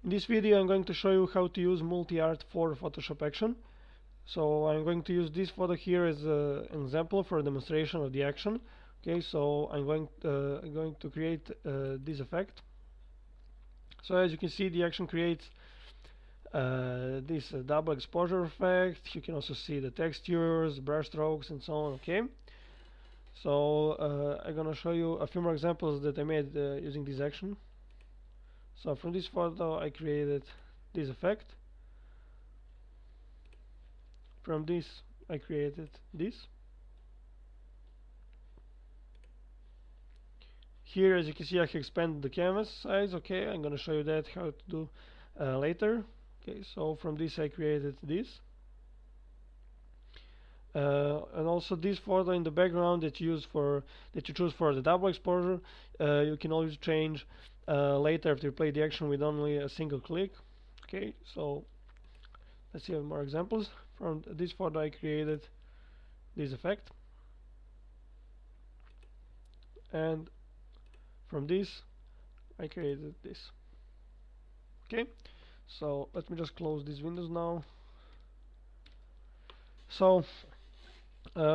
In this video I'm going to show you how to use MultiArt for Photoshop action. So I'm going to use this photo here as an example for a demonstration of the action. Okay, so I'm going to create this effect. So as you can see, the action creates this double exposure effect. You can also see the textures, brush strokes, and so on. Okay, so I'm gonna show you a few more examples that I made using this action. So from this photo I created this effect. From this I created this. Here, as you can see, I have expanded the canvas size. Okay, I'm gonna show you that how to do later. Okay, so from this I created this. And also this photo in the background that you choose for the double exposure, you can always change later after you play the action with only a single click. Okay, so let's see more examples. From this photo I created this effect, and from this I created this. Okay, so let me just close these windows now. So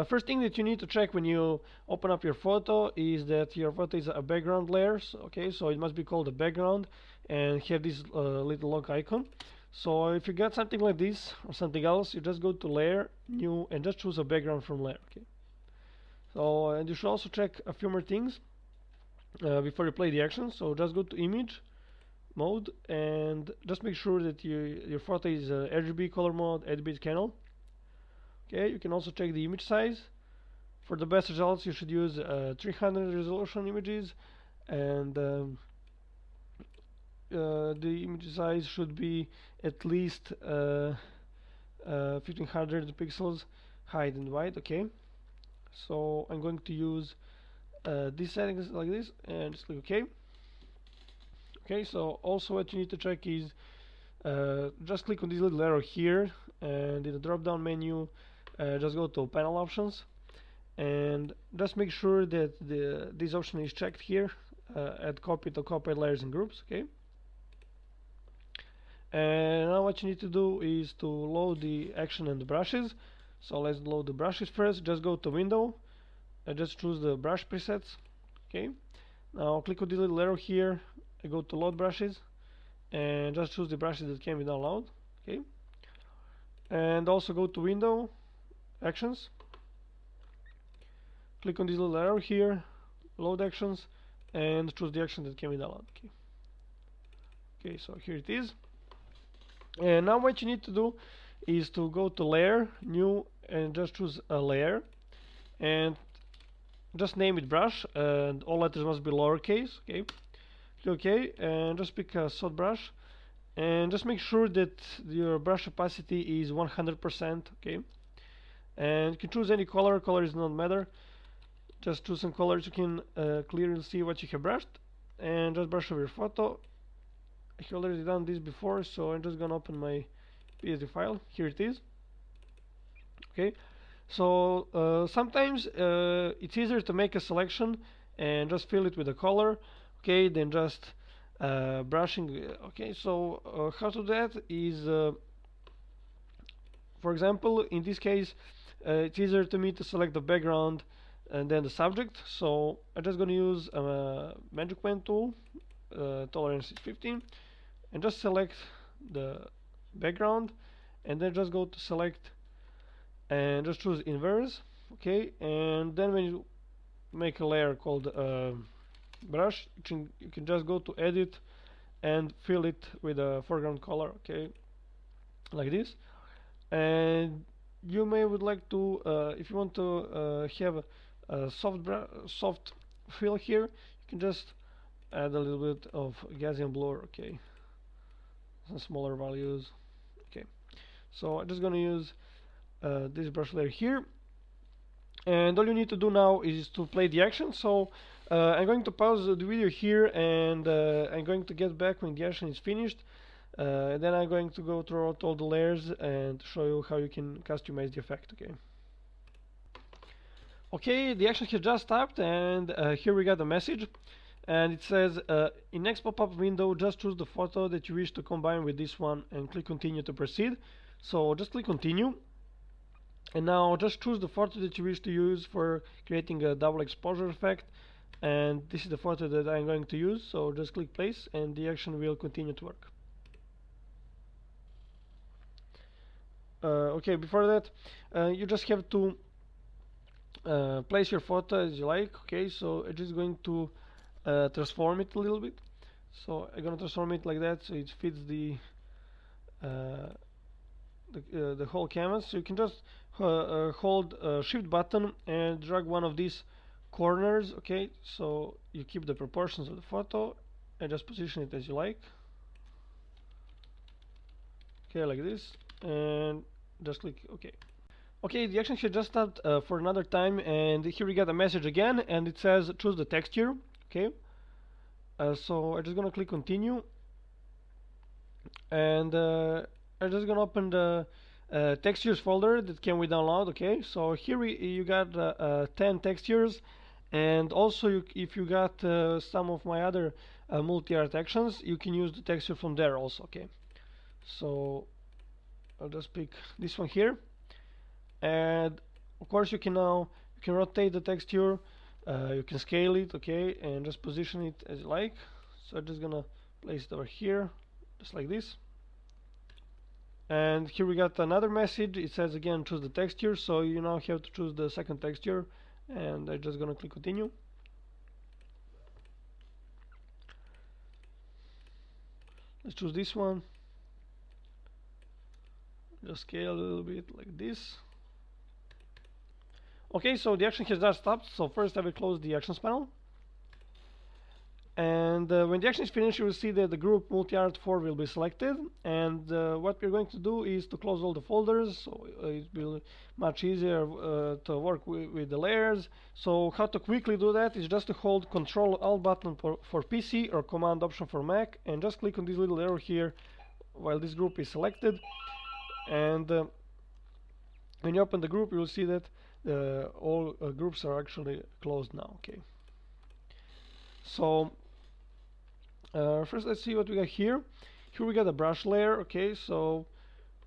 first thing that you need to check when you open up your photo is that your photo is a background layer. Okay, so it must be called a background and have this little lock icon. So if you got something like this or something else, you just go to layer, new, and just choose a background from layer. Okay, so and you should also check a few more things before you play the action. So just go to image mode and just make sure that your photo is RGB color mode, 8-bit channel. Okay, you can also check the image size. For the best results you should use 300 resolution images, and the image size should be at least 1500 pixels height and wide. Okay, so I'm going to use these settings like this and just click OK. Okay, so also what you need to check is just click on this little arrow here, and in the drop down menu just go to panel options and just make sure that this option is checked here, add copy to copied layers and groups. Okay, and now what you need to do is to load the action and the brushes. So let's load the brushes first. Just go to window and just choose the brush presets. Okay, now click on the little arrow here and go to load brushes and just choose the brushes that can be downloaded. Okay, and also go to window, actions, click on this little arrow here, load actions, and choose the action that can be downloaded. Okay, okay, so here it is. And now what you need to do is to go to layer, new, and just choose a layer and just name it brush, and all letters must be lowercase. Okay, okay, and just pick a soft brush and just make sure that your brush opacity is 100%. Okay, and you can choose any color. Color does not matter. Just choose some colors you can clearly see what you have brushed, and just brush over your photo. I have already done this before, so I'm just gonna open my PSD file. Here it is. Okay, so sometimes it's easier to make a selection and just fill it with a color, okay, than just brushing. Okay, so how to do that is, for example, in this case, it's easier to me to select the background and then the subject. So I'm just going to use a magic pen tool, tolerance is 15, and just select the background, and then just go to select and just choose inverse. Okay, and then when you make a layer called brush, you can just go to edit and fill it with a foreground color. Okay, like this. And you would like to, if you want to have a soft fill here, you can just add a little bit of Gaussian blur. Okay, some smaller values. Okay, so I'm just gonna use this brush layer here, and all you need to do now is to play the action. So I'm going to pause the video here, and I'm going to get back when the action is finished, and then I'm going to go through all the layers and show you how you can customize the effect. Okay, okay, the action has just stopped, and here we got the message. and it says in next pop-up window just choose the photo that you wish to combine with this one and click continue to proceed. So just click continue, and now just choose the photo that you wish to use for creating a double exposure effect, and this is the photo that I'm going to use. So just click place and the action will continue to work. Okay, before that you just have to place your photo as you like. Okay, so I'm just going to transform it a little bit. So I'm gonna transform it like that so it fits the whole canvas. So you can just hold shift button and drag one of these corners. Okay, so you keep the proportions of the photo and just position it as you like. Okay, like this, and just click OK. Okay, the action here just stopped for another time, and here we got a message again, and it says choose the texture. Okay, so I'm just gonna click continue, and I'm just gonna open the textures folder that can we download. Okay, so here you got 10 textures, and also if you got some of my other multi-art actions, you can use the texture from there also. Okay, so I'll just pick this one here, and of course you can rotate the texture, you can scale it, okay, and just position it as you like. So I'm just gonna place it over here just like this, and here we got another message. It says again choose the texture, so you now have to choose the second texture, and I'm just gonna click continue. Let's choose this one, just scale a little bit like this. Okay, so the action has just stopped. So first I will close the actions panel, and when the action is finished you will see that the group MultiArt 4 will be selected, and what we're going to do is to close all the folders, so it will be much easier to work with the layers. So how to quickly do that is just to hold Ctrl Alt button for PC or Command Option for Mac, and just click on this little arrow here while this group is selected, and when you open the group you will see that all groups are actually closed now. Okay, so first let's see what we got here. Here we got a brush layer. Okay, so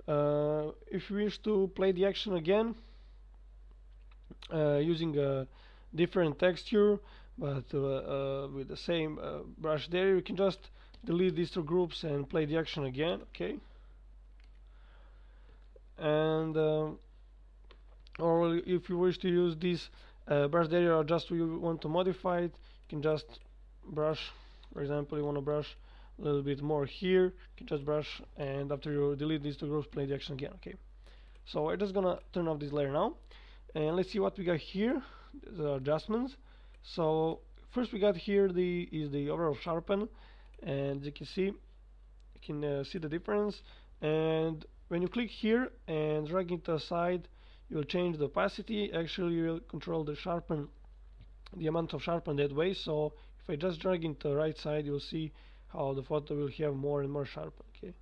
if you wish to play the action again using a different texture but with the same brush there, you can just delete these two groups and play the action again. Okay, and or if you wish to use this brush there, or just you want to modify it, you can just brush. For example, you want to brush a little bit more here, you can just brush, and after you delete these two groups, play the action again. Okay, so I'm just gonna turn off this layer now, and let's see what we got here. The adjustments. So first we got here the overall sharpen, and you can see the difference. And when you click here and drag it aside, you'll change the opacity. Actually, you will control the sharpen, the amount of sharpen that way. So if I just drag into the right side, you'll see how the photo will have more and more sharpen. Okay,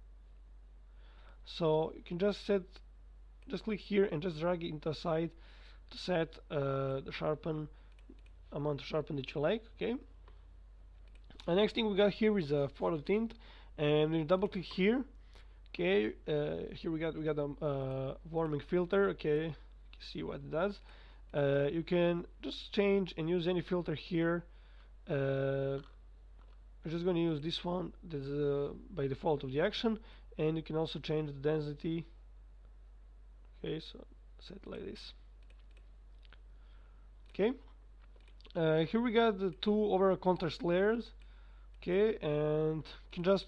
so you can just click here and just drag it into the side to set the sharpen amount of sharpen that you like. Okay, the next thing we got here is a photo tint, and when you double click here, okay, here we got a warming filter. Okay, you can see what it does. You can just change and use any filter here. I'm just going to use this one that's by default of the action, and you can also change the density. Okay, so set it like this. Okay, here we got the two overall contrast layers. Okay, and you can just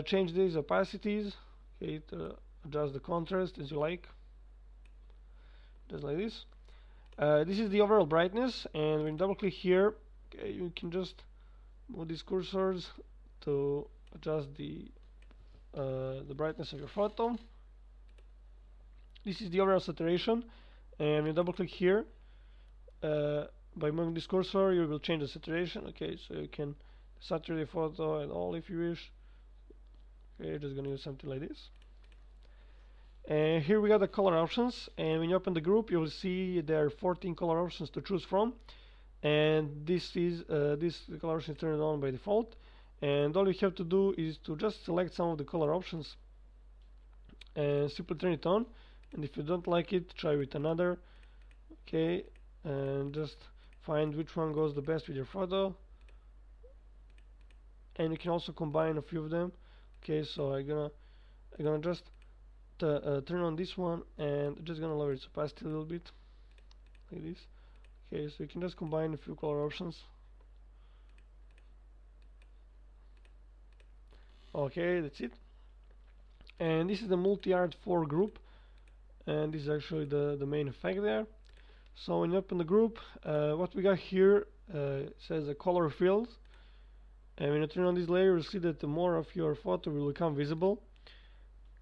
change these opacities. Okay, to adjust the contrast as you like, just like this. This is the overall brightness, and when you double click here, okay, you can just move these cursors to adjust the brightness of your photo. This is the overall saturation, and when you double click here, by moving this cursor you will change the saturation. Okay, so you can saturate the photo and all if you wish. Okay, just gonna use something like this. And here we got the color options, and when you open the group you will see there are 14 color options to choose from. and this color option is turned on by default, and all you have to do is to just select some of the color options and simply turn it on. And if you don't like it, try with another. Okay, and just find which one goes the best with your photo, and you can also combine a few of them. Okay, so I'm gonna just turn on this one, and just gonna lower its opacity a little bit like this. Okay, so you can just combine a few color options. Okay, that's it. And this is the MultiArt 4 group, and this is actually the main effect there. So when you open the group, what we got here says a color field, and when you turn on this layer, you'll see that the more of your photo will become visible.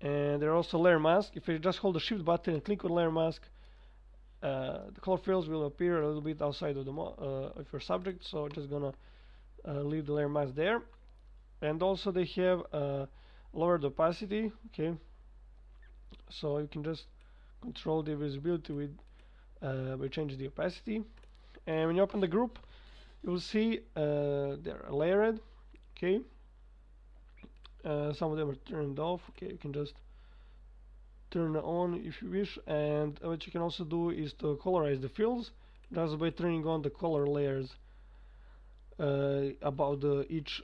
And there are also layer mask. If you just hold the shift button and click on layer mask, the color fields will appear a little bit outside of the of your subject. So I'm just gonna leave the layer mask there. And also they have lowered opacity. Okay, so you can just control the visibility with by changing the opacity. And when you open the group, you will see they're layered. Okay, some of them are turned off. Okay, you can just turn it on if you wish. And what you can also do is to colorize the fields just by turning on the color layers about each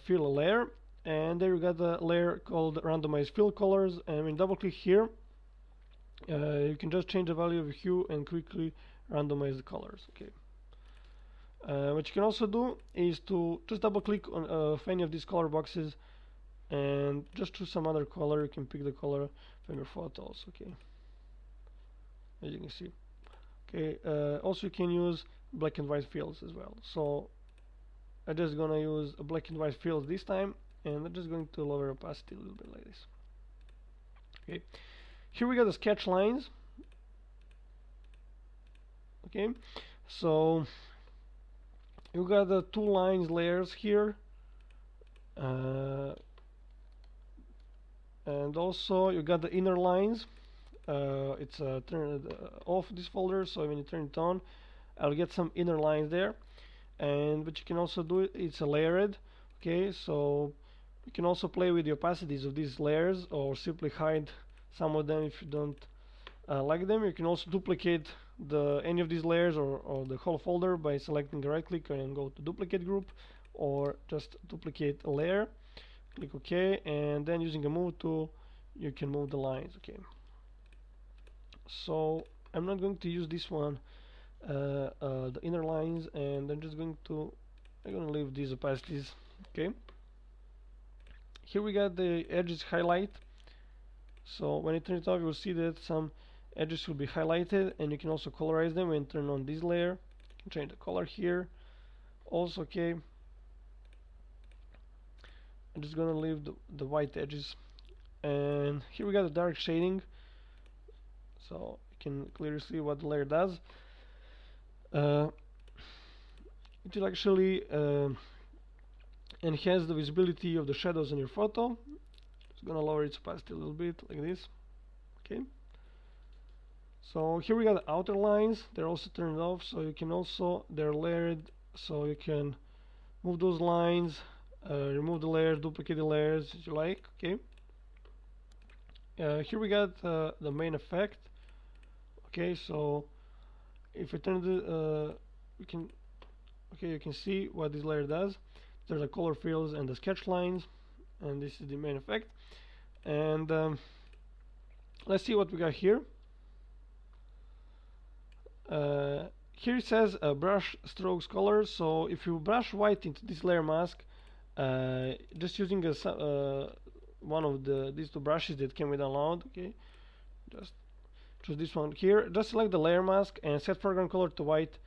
fill layer. And there you got a layer called randomize fill colors, and when you double click here, you can just change the value of hue and quickly randomize the colors. Okay. What you can also do is to just double click on any of these color boxes and just choose some other color. You can pick the color from your photos. Okay, as you can see. Okay, also you can use black and white fields as well. So I'm just gonna use a black and white field this time, and I'm just going to lower opacity a little bit like this. Okay, here we got the sketch lines. Okay, so you got the two lines layers here, and also you got the inner lines. It's turned off this folder, so when you turn it on, I'll get some inner lines there. And what you can also do, it's a layered. Okay, so you can also play with the opacities of these layers, or simply hide some of them if you don't like them. You can also duplicate any of these layers or the whole folder by selecting the right click and go to duplicate group, or just duplicate a layer, click OK, and then using a move tool you can move the lines. Okay, so I'm not going to use this one, the inner lines, and I'm gonna leave these opacities. Okay, here we got the edges highlight. So when you turn it off, you will see that some edges will be highlighted, and you can also colorize them. When you turn on this layer, you can change the color here also. Okay, I'm just gonna leave the white edges, and here we got the dark shading, so you can clearly see what the layer does. It will actually enhance the visibility of the shadows in your photo. It's gonna lower its opacity a little bit like this. Okay, so here we got the outer lines. They're also turned off, so you can also, they're layered, so you can move those lines, remove the layers, duplicate the layers as you like. Okay, here we got the main effect. Okay, so if I turn the you can see what this layer does. There's the color fields and the sketch lines, and this is the main effect. And let's see what we got here. Here it says brush strokes color. So if you brush white into this layer mask, just using one of these two brushes that can be downloaded. Okay, just choose this one here. Just select the layer mask and set foreground color to white,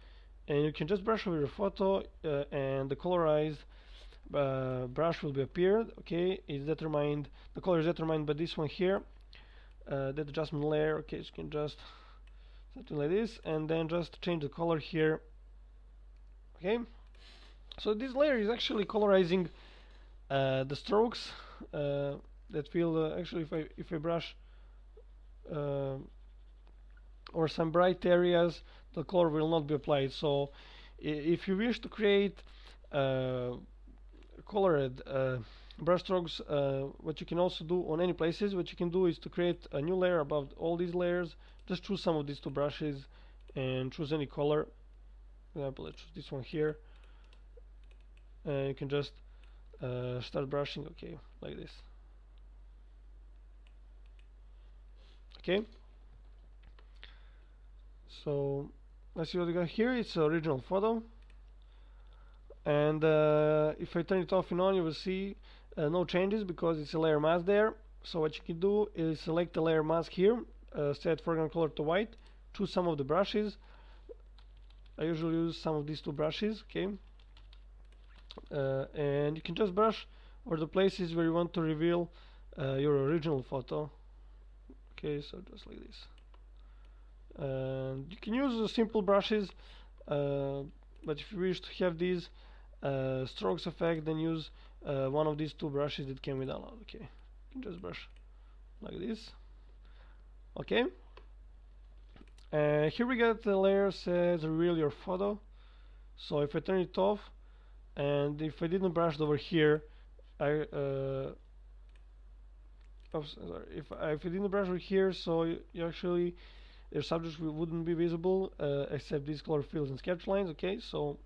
and you can just brush over your photo, and the colorized brush will be appeared. Okay, it's determined, the color is determined by this one here, that adjustment layer. Okay, so you can just something like this, and then just change the color here. Okay, so this layer is actually colorizing the strokes that will actually, if I brush or some bright areas, the color will not be applied. So If you wish to create colored brush strokes, what you can also do on any places, what you can do is to create a new layer above all these layers. Just choose some of these two brushes and choose any color. For example, let's choose this one here. You can just start brushing, okay, like this. Okay, so let's see what we got here. It's the original photo, and if I turn it off and on, you will see no changes because it's a layer mask there. So what you can do is select the layer mask here, set foreground color to white, choose some of the brushes. I usually use some of these two brushes, okay, and you can just brush over the places where you want to reveal your original photo. Okay, so just like this. And you can use simple brushes, but if you wish to have these strokes effect, then use one of these two brushes that can be downloaded. Okay, you can just brush like this. Okay, here we got the layer says reveal your photo. So if I turn it off, and if I didn't brush over here, I oops, sorry. If I didn't brush over here, so you actually your subjects wouldn't be visible except these color fields and sketch lines. Okay, so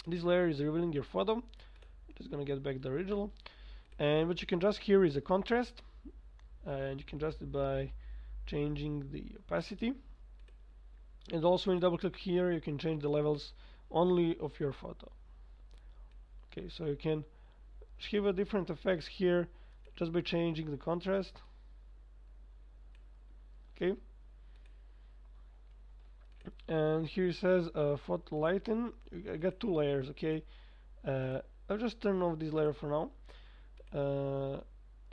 this layer is revealing your photo. Just gonna get back the original, and what you can adjust here is a contrast, and you can adjust it by changing the opacity. And also when you double click here, you can change the levels only of your photo. Okay, so you can give a different effects here just by changing the contrast. Okay, and here it says photo lighten. I got two layers. Okay, I'll just turn off this layer for now.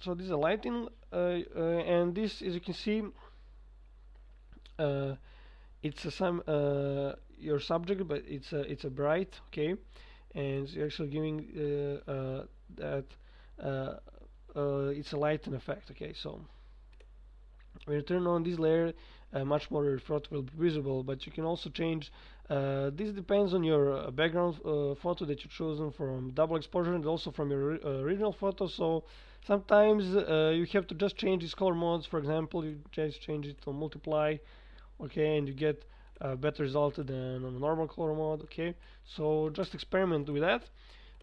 So this is a lighting, and this, as you can see, it's your subject, but it's a bright, okay, and it's actually giving that it's a lighting effect. Okay, so when you turn on this layer, much more your photo will be visible, but you can also change this depends on your background photo that you've chosen from double exposure and also from your original photo. So sometimes you have to just change these color modes. For example, you just change it to multiply, okay, and you get a better result than on a normal color mode. Okay, so just experiment with that.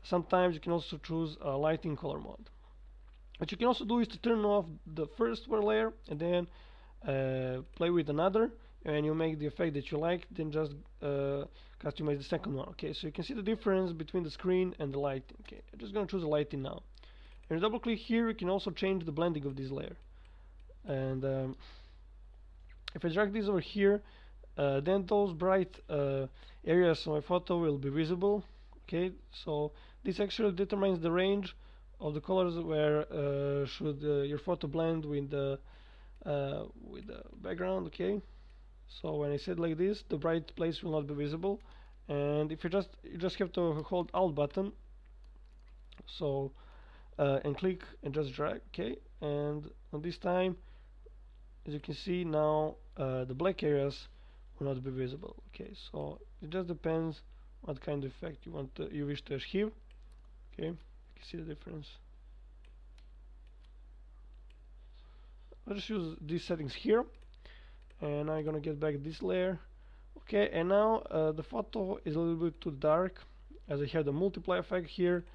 Sometimes you can also choose a lighting color mode. What you can also do is to turn off the first layer and then play with another, and you make the effect that you like, then just customize the second one. Okay, so you can see the difference between the screen and the lighting. Okay, I'm just gonna choose the lighting now. And double click here, you can also change the blending of this layer. And if I drag this over here, then those bright areas of my photo will be visible. Okay, so this actually determines the range of the colors where should your photo blend with the background. Okay, so when I said like this, the bright place will not be visible, and if you just have to hold Alt button, so and click and just drag. Okay, and on this time, as you can see now, the black areas will not be visible. Okay, so it just depends what kind of effect you wish to achieve. Okay, you can see the difference. I'll just use these settings here, and I'm gonna get back this layer. Okay, and now the photo is a little bit too dark, as I have the multiply effect here,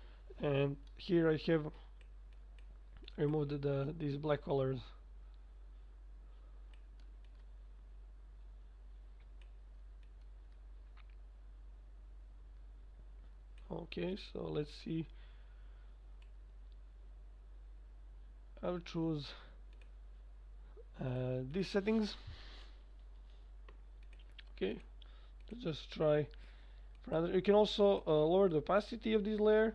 and here I have removed these black colors. Okay, so let's see. I'll choose these settings. Okay, let's just try for another. You can also lower the opacity of this layer,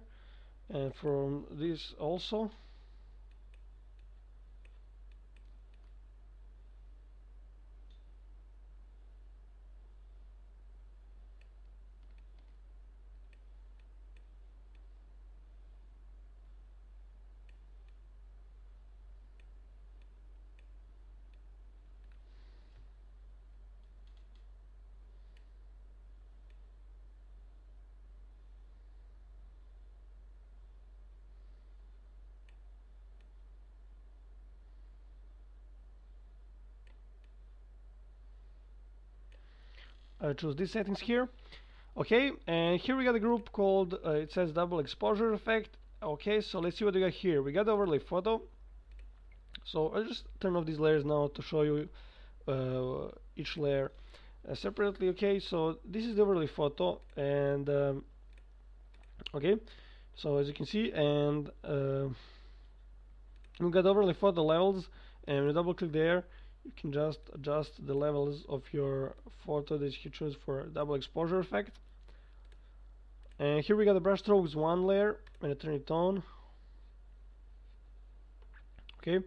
and from this also. choose these settings here. Okay, and here we got a group called, it says double exposure effect. Okay, so let's see what we got here. We got the overlay photo. So I'll just turn off these layers now to show you each layer separately. Okay, so this is the overlay photo, and okay, so as you can see, and we got overlay photo levels, and when you double click there, you can just adjust the levels of your photo that you choose for double exposure effect. And here we got the brush strokes one layer. When I turn it on, okay,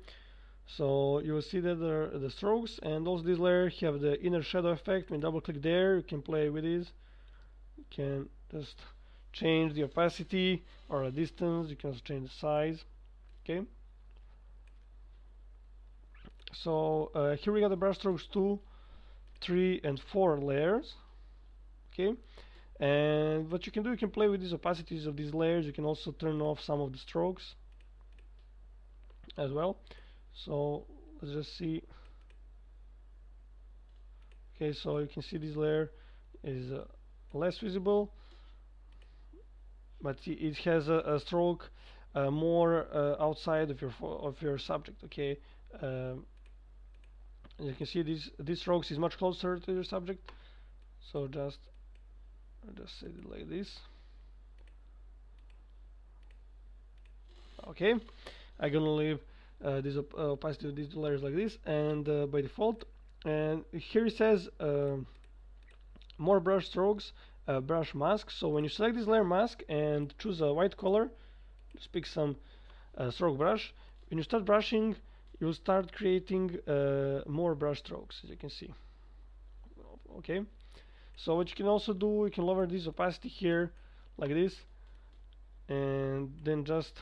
so you will see that the strokes, and also this layer have the inner shadow effect. When you double click there, you can play with this. You can just change the opacity or the distance. You can also change the size. Okay. So here we got the brush strokes 2, 3, and 4 layers. Okay. And what you can do, you can play with these opacities of these layers. You can also turn off some of the strokes as well. So let's just see. Okay, so you can see this layer is less visible, but it has a stroke more outside of your subject. Okay, you can see this strokes is much closer to your subject. So just set it like this. Okay, I'm gonna leave this opacity of these layers like this, and by default, and here it says more brush strokes, brush mask. So when you select this layer mask and choose a white color, just pick some stroke brush. When you start brushing, you'll start creating more brush strokes, as you can see. Okay, so what you can also do, you can lower this opacity here like this, and then just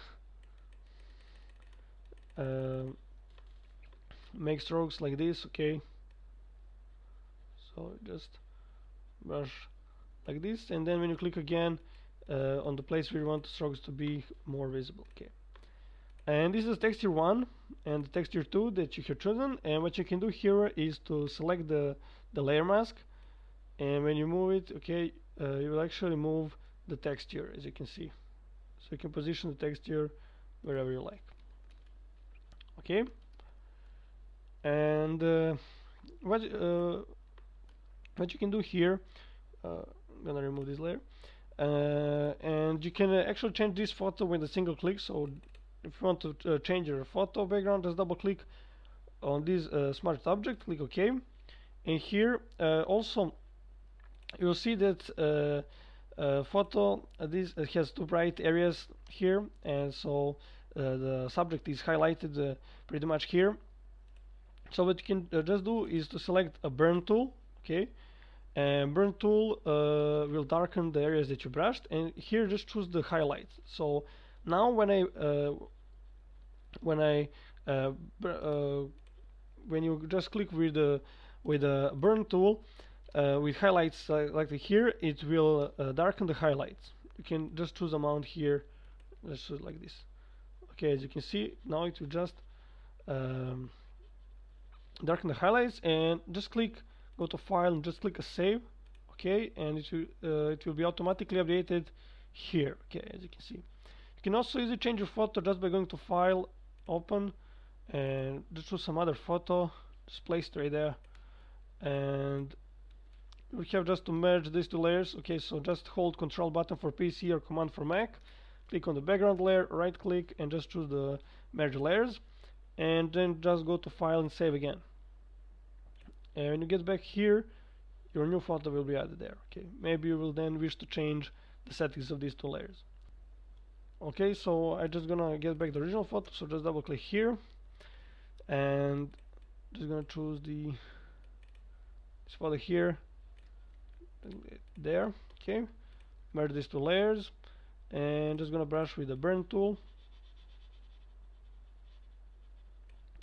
make strokes like this. Okay, so just brush like this, and then when you click again on the place where you want the strokes to be more visible. Okay, and this is texture 1 and texture 2 that you have chosen, and what you can do here is to select the layer mask, and when you move it, okay, you will actually move the texture, as you can see. So you can position the texture wherever you like. Okay, and what you can do here, I'm gonna remove this layer, and you can actually change this photo with a single click. So if you want to change your photo background, just double click on this smart object, click OK, and here also you'll see that photo this has two bright areas here, and so the subject is highlighted pretty much here. So what you can just do is to select a burn tool. Okay, and burn tool will darken the areas that you brushed, and here just choose the highlight. So now when you just click with the burn tool with highlights like here, it will darken the highlights. You can just choose amount here. Let's do it like this. Okay, as you can see, now it will just darken the highlights, and just go to file and just click a save. Okay, and it will be automatically updated here. Okay, as you can see, you can also easily change your photo just by going to file, open, and just choose some other photo, just place it right there, and we have just to merge these two layers. Okay, so just hold Control button for PC or Command for Mac, click on the background layer, right click, and just choose the merge layers, and then just go to file and save again. And when you get back here, your new photo will be added there. Okay, maybe you will then wish to change the settings of these two layers. Okay, so I'm just gonna get back the original photo, so just double click here, and just gonna choose this photo here, there. Okay, merge these two layers, and just gonna brush with the burn tool.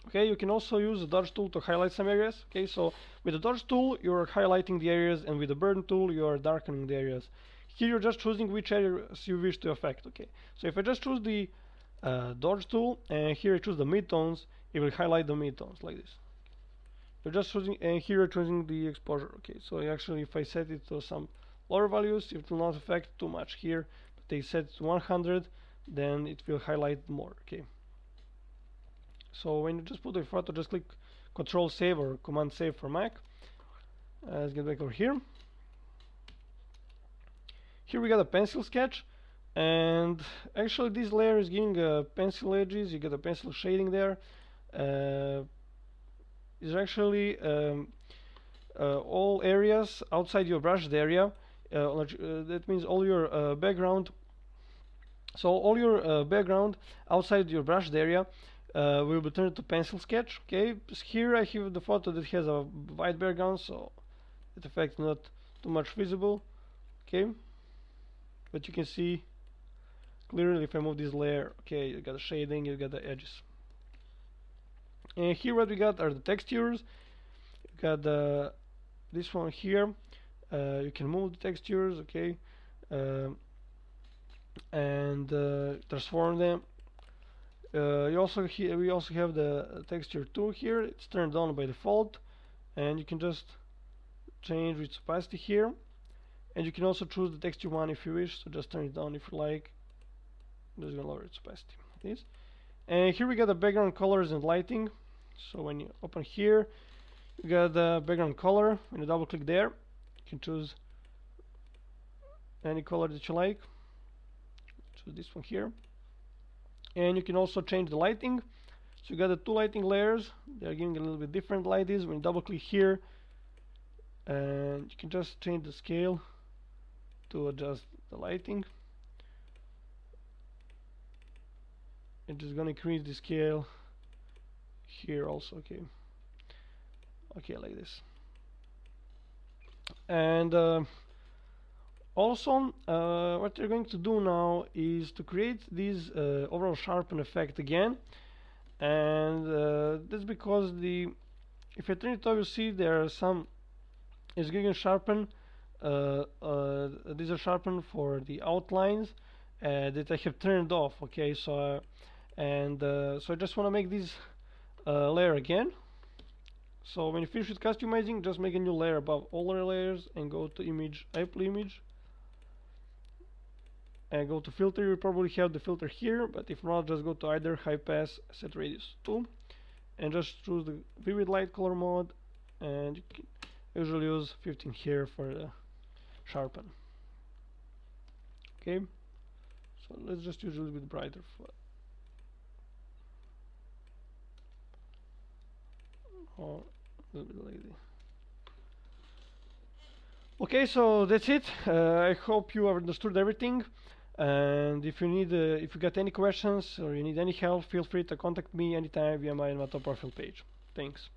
Okay, you can also use the dodge tool to highlight some areas. Okay, so with the dodge tool you're highlighting the areas, and with the burn tool you're darkening the areas. Here you're just choosing which areas you wish to affect. Okay, so if I just choose the dodge tool, and here I choose the midtones, it will highlight the midtones like this. you're just choosing, and here you're choosing the exposure. Okay, so actually if I set it to some lower values, it will not affect too much here, but they set it to 100, then it will highlight more. Okay, so when you just put a photo, just click Control Save or Command Save for Mac. Let's get back over here. Here we got a pencil sketch, and actually this layer is giving pencil edges. You get a pencil shading there. Is actually all areas outside your brushed area. That means all your background. So all your background outside your brushed area will be turned to pencil sketch. Okay, here I have the photo that has a white background, so it affects not too much visible. Okay, but you can see clearly if I move this layer. Okay, you got the shading, you got the edges. And here what we got are the textures. You got this one here. You can move the textures, okay, and transform them. We also have the texture tool here. It's turned on by default, and you can just change its opacity here. And you can also choose the texture one if you wish. So just turn it on if you like. I'm just gonna lower its opacity. This. And here we got the background colors and lighting. So when you open here, you got the background color. When you double click there, you can choose any color that you like. Choose this one here. And you can also change the lighting. So you got the two lighting layers. They are giving a little bit different light. When you double click here, and you can just change the scale to adjust the lighting. And just gonna increase the scale here also. Okay, like this. And also what you're going to do now is to create this overall sharpen effect again. And that's because if I turn it off, you see there are some is going to sharpen. These are sharpened for the outlines that I have turned off. Okay, so so I just want to make this layer again. So when you finish with customizing, just make a new layer above all our layers and go to image, Apple image, and go to filter. You probably have the filter here, but if not, just go to either high pass, set radius 2, and just choose the vivid light color mode, and you can usually use 15 here for the sharpen. Okay, so let's just use a little bit brighter for or a little bit like this. Okay, so that's it. I hope you have understood everything. And if you got any questions or you need any help, feel free to contact me anytime via my profile page. Thanks.